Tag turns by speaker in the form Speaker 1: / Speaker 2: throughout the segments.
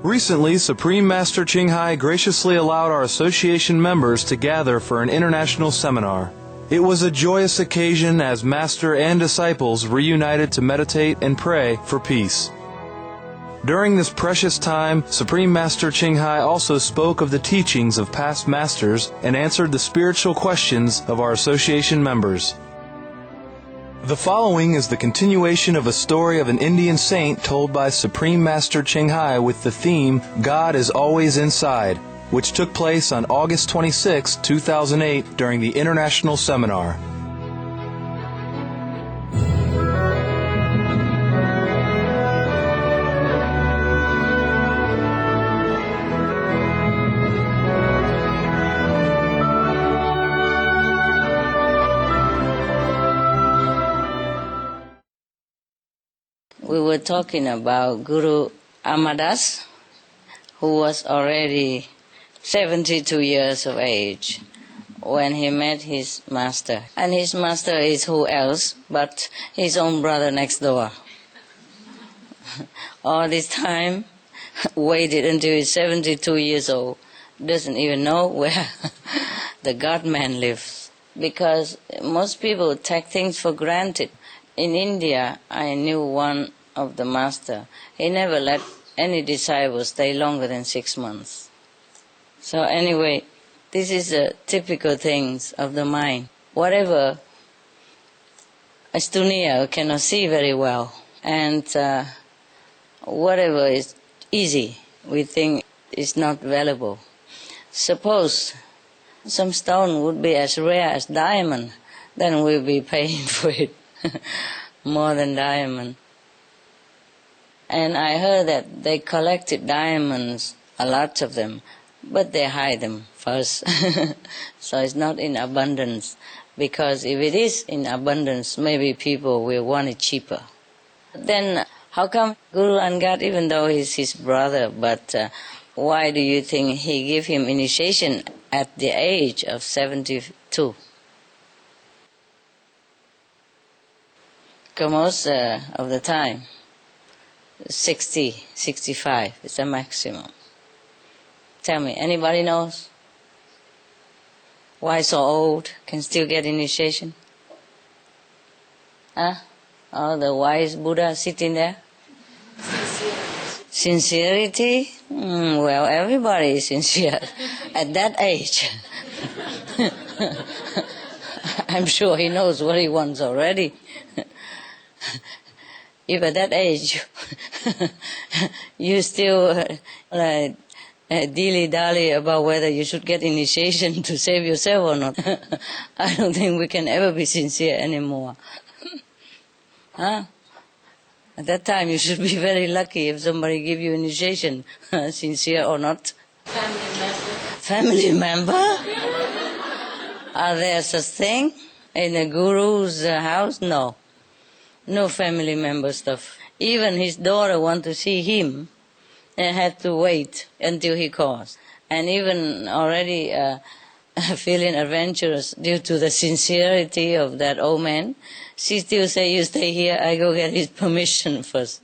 Speaker 1: Recently, Supreme Master Ching Hai graciously allowed our association members to gather for an international seminar. It was a joyous occasion as Master and disciples reunited to meditate and pray for peace. During this precious time, Supreme Master Ching Hai also spoke of the teachings of past masters and answered the spiritual questions of our association members. The following is the continuation of a story of an Indian saint told by Supreme Master Ching Hai with the theme, God is Always Inside, which took place on August 26, 2008 during the International Seminar.
Speaker 2: We were talking about Guru Amadas, who was already 72 years of age when he met his master. And his master is who else but his own brother next door. All this time, waited until he's 72 years old, doesn't even know where the God-man lives. Because most people take things for granted. In India, I knew one of the master. He never let any disciple stay longer than 6 months. So anyway, this is the typical things of the mind. Whatever Astunia cannot see very well, and whatever is easy, we think is not valuable. Suppose some stone would be as rare as diamond, then we'll be paying for it more than diamond. And I heard that they collected diamonds, a lot of them, but they hide them first. So it's not in abundance, because if it is in abundance, maybe people will want it cheaper. Then how come Guru Angad, even though he's his brother, but why do you think he gave him initiation at the age of 72? Because most of the time, 60, 65 is the maximum. Tell me, anybody knows? Why so old can still get initiation? Huh? Oh, the wise Buddha sitting there? Sincerity? Well, everybody is sincere at that age. I'm sure he knows what he wants already. If at that age you still dilly-dally about whether you should get initiation to save yourself or not, I don't think we can ever be sincere anymore. Huh? At that time you should be very lucky if somebody give you initiation, sincere or not. Family member? Are there such thing in a guru's house? No. No family member stuff. Even his daughter want to see him and had to wait until he calls. And even already feeling adventurous due to the sincerity of that old man, she still say, you stay here, I go get his permission first.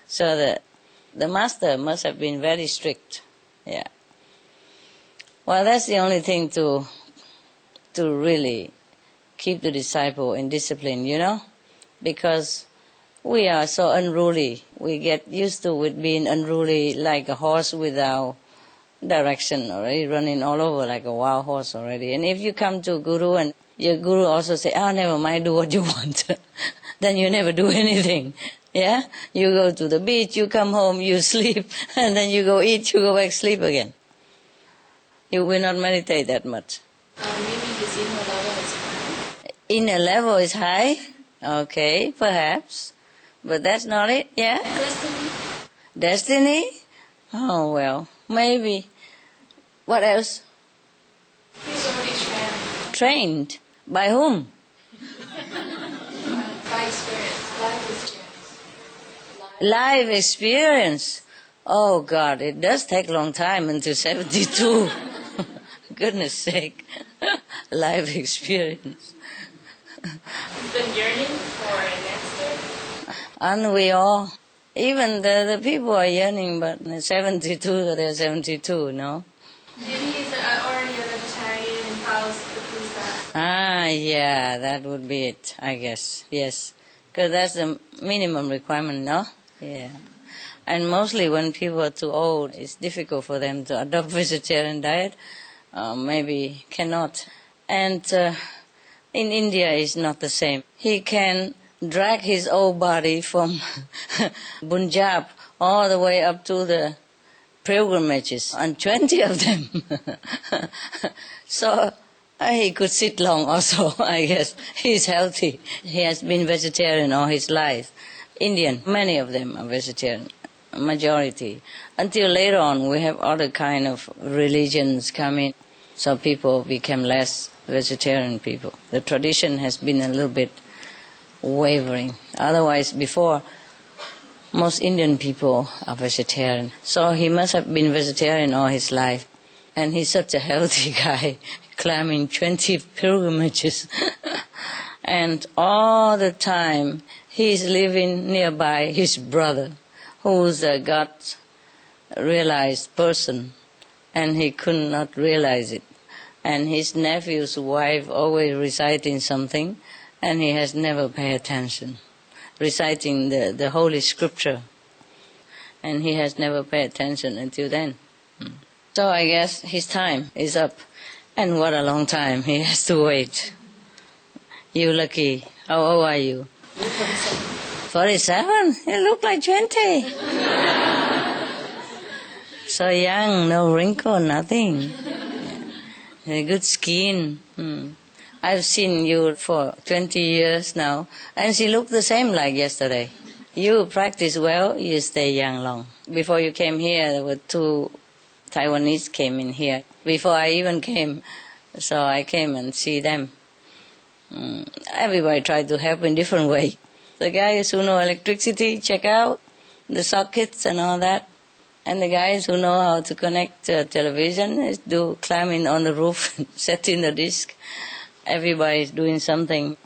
Speaker 2: So the master must have been very strict. Yeah. Well, that's the only thing to really keep the disciple in discipline, you know? Because we are so unruly. We get used to with being unruly like a horse without direction already, running all over like a wild horse already. And if you come to Guru and your Guru also say, never mind, do what you want, then you never do anything. Yeah? You go to the beach, you come home, you sleep, and then you go eat, you go back, sleep again. You will not meditate that much.
Speaker 3: Maybe his inner level is high.
Speaker 2: Inner level is high? Okay, perhaps. But that's not it, yeah?
Speaker 3: Destiny.
Speaker 2: Destiny? Oh, well, maybe. What else?
Speaker 3: He's already trained.
Speaker 2: Trained? By whom?
Speaker 3: By experience. Life experience.
Speaker 2: Life experience. Oh, God, it does take a long time until 72. Goodness sake. Life experience.
Speaker 3: He's been yearning for an answer.
Speaker 2: Aren't we all? Even the people are yearning, but 72, they're 72, no?
Speaker 3: Maybe he's already a vegetarian and follows the priests that.
Speaker 2: Ah, yeah, that would be it, I guess. Yes. Because that's the minimum requirement, no? Yeah. And mostly when people are too old, it's difficult for them to adopt vegetarian diet. Maybe cannot. And in India, it's not the same. He can drag his old body from Punjab all the way up to the pilgrimages, and 20 of them. So he could sit long also, I guess. He's healthy. He has been vegetarian all his life. Indian, many of them are vegetarian, majority. Until later on, we have other kind of religions coming, so people became less vegetarian people. The tradition has been a little bit wavering. Otherwise, before, most Indian people are vegetarian. So he must have been vegetarian all his life. And he's such a healthy guy, climbing 20 pilgrimages. And all the time, he's living nearby his brother, who's a God-realized person, and he could not realize it. And his nephew's wife always reciting something, and he has never paid attention, reciting the Holy Scripture, and he has never paid attention until then. So I guess his time is up, and what a long time he has to wait. You lucky. How old are you? 47? You look like 20. So young, no wrinkle, nothing. Good skin. I've seen you for 20 years now, and she looked the same like yesterday. You practice well, you stay young long. Before you came here, there were 2 Taiwanese came in here. Before I even came, so I came and see them. Everybody tried to help in different way. The guys who know electricity, check out the sockets and all that. And the guys who know how to connect television is do climbing on the roof, setting the disc. Everybody's doing something,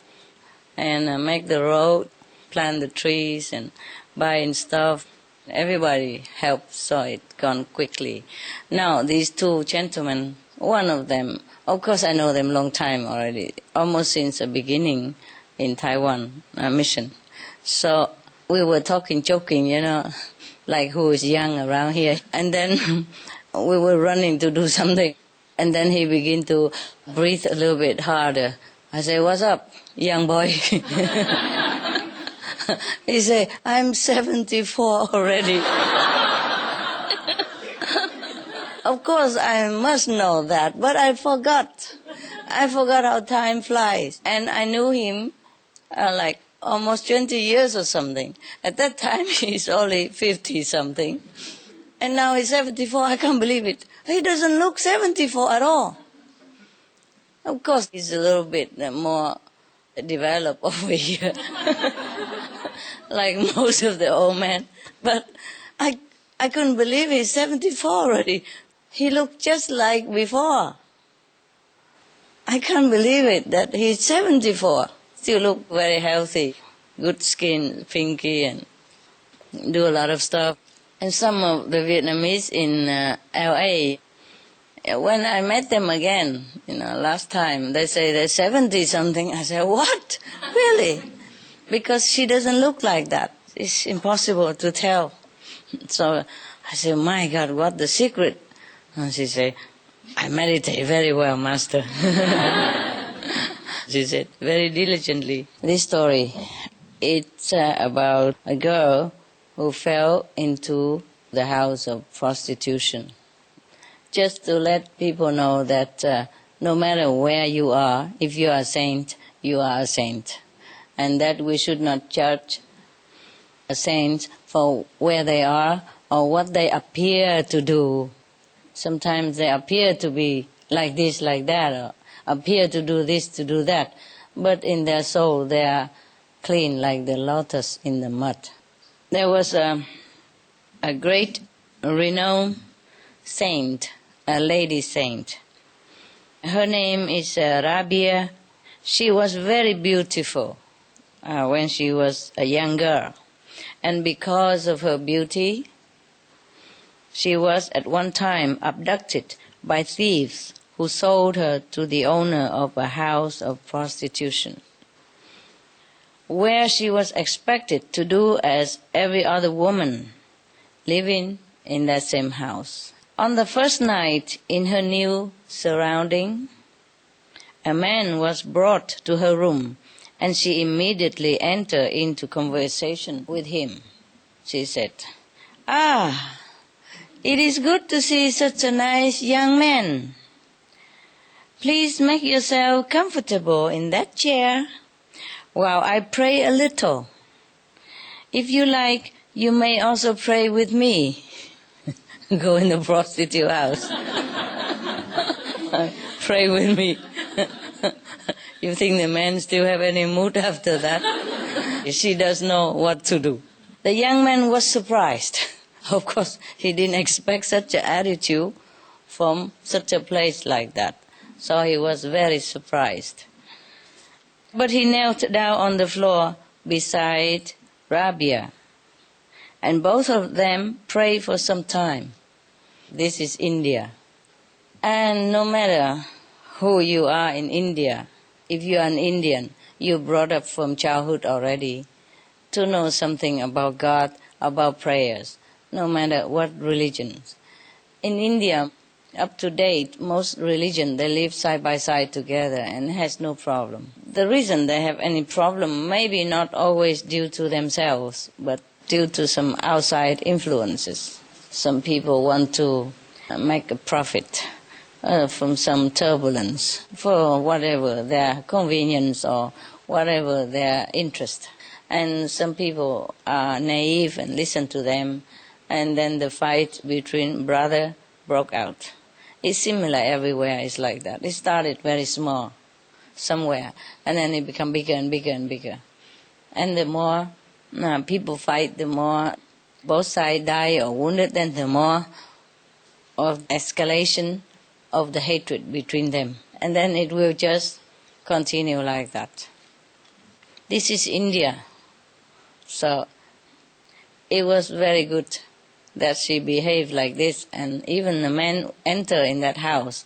Speaker 2: and make the road, plant the trees, and buying stuff. Everybody helps, so it gone quickly. Now these 2 gentlemen, one of them, of course I know them long time already, almost since the beginning in Taiwan mission. So we were talking, joking, like who is young around here. And then we were running to do something. And then he began to breathe a little bit harder. I say, "What's up, young boy?" He said, "I'm 74 already." Of course, I must know that, but I forgot. I forgot how time flies. And I knew him like almost 20 years or something. At that time, he's only 50-something. And now he's 74. I can't believe it. He doesn't look 74 at all. Of course, he's a little bit more developed over here, like most of the old men. But I couldn't believe he's 74 already. He looked just like before. I can't believe it, that he's 74. Still look very healthy, good skin, pinky, and do a lot of stuff. And some of the Vietnamese in L.A., when I met them again, last time, they say they're 70-something. I said, "What? Really?" Because she doesn't look like that. It's impossible to tell. So I said, "My God, what the secret?" And she said, "I meditate very well, Master." She said, very diligently. This story, it's about a girl who fell into the house of prostitution. Just to let people know that no matter where you are, if you are a saint, you are a saint. And that we should not judge a saint for where they are or what they appear to do. Sometimes they appear to be like this, like that, or appear to do this, to do that. But in their soul, they are clean like the lotus in the mud. There was a great renowned saint, a lady saint. Her name is Rabia. She was very beautiful when she was a young girl. And because of her beauty, she was at one time abducted by thieves who sold her to the owner of a house of prostitution, where she was expected to do as every other woman living in that same house. On the first night in her new surrounding, a man was brought to her room, and she immediately entered into conversation with him. She said, "Ah, it is good to see such a nice young man. Please make yourself comfortable in that chair while I pray a little. If you like, you may also pray with me." Go in the prostitute house. Pray with me. You think the man still have any mood after that? She doesn't know what to do. The young man was surprised. Of course, he didn't expect such an attitude from such a place like that. So he was very surprised. But he knelt down on the floor beside Rabia, and both of them prayed for some time. This is India. And no matter who you are in India, if you are an Indian, you're brought up from childhood already to know something about God, about prayers, no matter what religions. In India, up to date, most religions, they live side by side together and has no problem. The reason they have any problem may be not always due to themselves, but due to some outside influences. Some people want to make a profit from some turbulence for whatever their convenience or whatever their interest. And some people are naive and listen to them, and then the fight between brothers broke out. It's similar everywhere, it's like that. It started very small somewhere, and then it become bigger and bigger and bigger. And the more people fight, the more both sides die or wounded, then the more of escalation of the hatred between them. And then it will just continue like that. This is India. So it was very good that she behaved like this, and even the men enter in that house,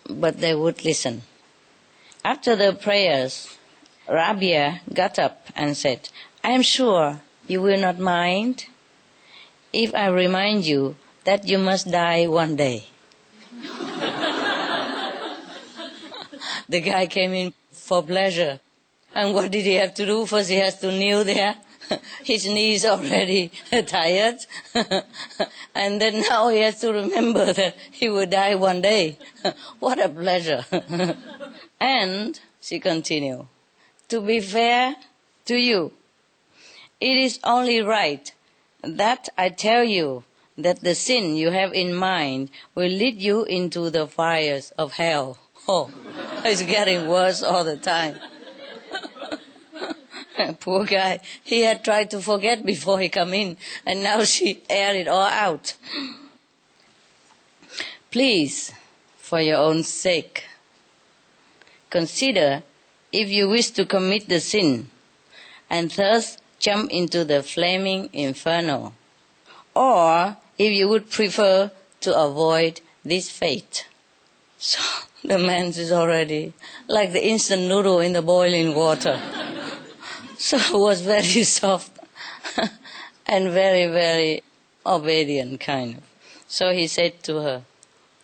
Speaker 2: but they would listen. After the prayers, Rabia got up and said, "I am sure you will not mind if I remind you that you must die one day." The guy came in for pleasure. And what did he have to do? First he has to kneel there. His knees already tired. And then now he has to remember that he will die one day. What a pleasure. And she continued, "To be fair to you, it is only right that I tell you that the sin you have in mind will lead you into the fires of hell." Oh, it's getting worse all the time. Poor guy, he had tried to forget before he come in, and now she aired it all out. "Please, for your own sake, consider if you wish to commit the sin and thus jump into the flaming inferno, or if you would prefer to avoid this fate." So the man is already like the instant noodle in the boiling water. So it was very soft and very, very obedient kind of. So he said to her,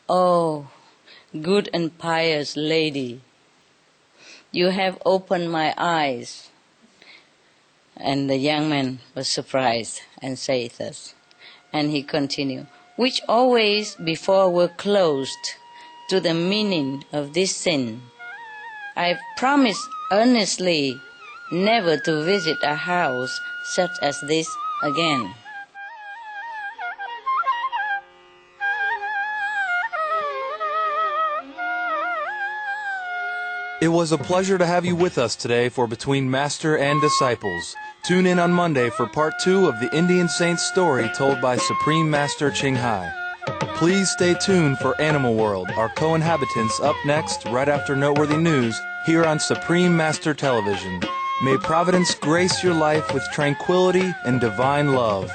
Speaker 2: "Oh, good and pious lady, you have opened my eyes." And the young man was surprised and said thus. And he continued, "Which always before were closed to the meaning of this sin. I promise earnestly never to visit a house such as this again."
Speaker 1: It was a pleasure to have you with us today for Between Master and Disciples. Tune in on Monday for part 2 of the Indian Saint's story told by Supreme Master Ching Hai. Please stay tuned for Animal World, our co-inhabitants, up next right after Noteworthy News here on Supreme Master Television. May Providence grace your life with tranquility and divine love.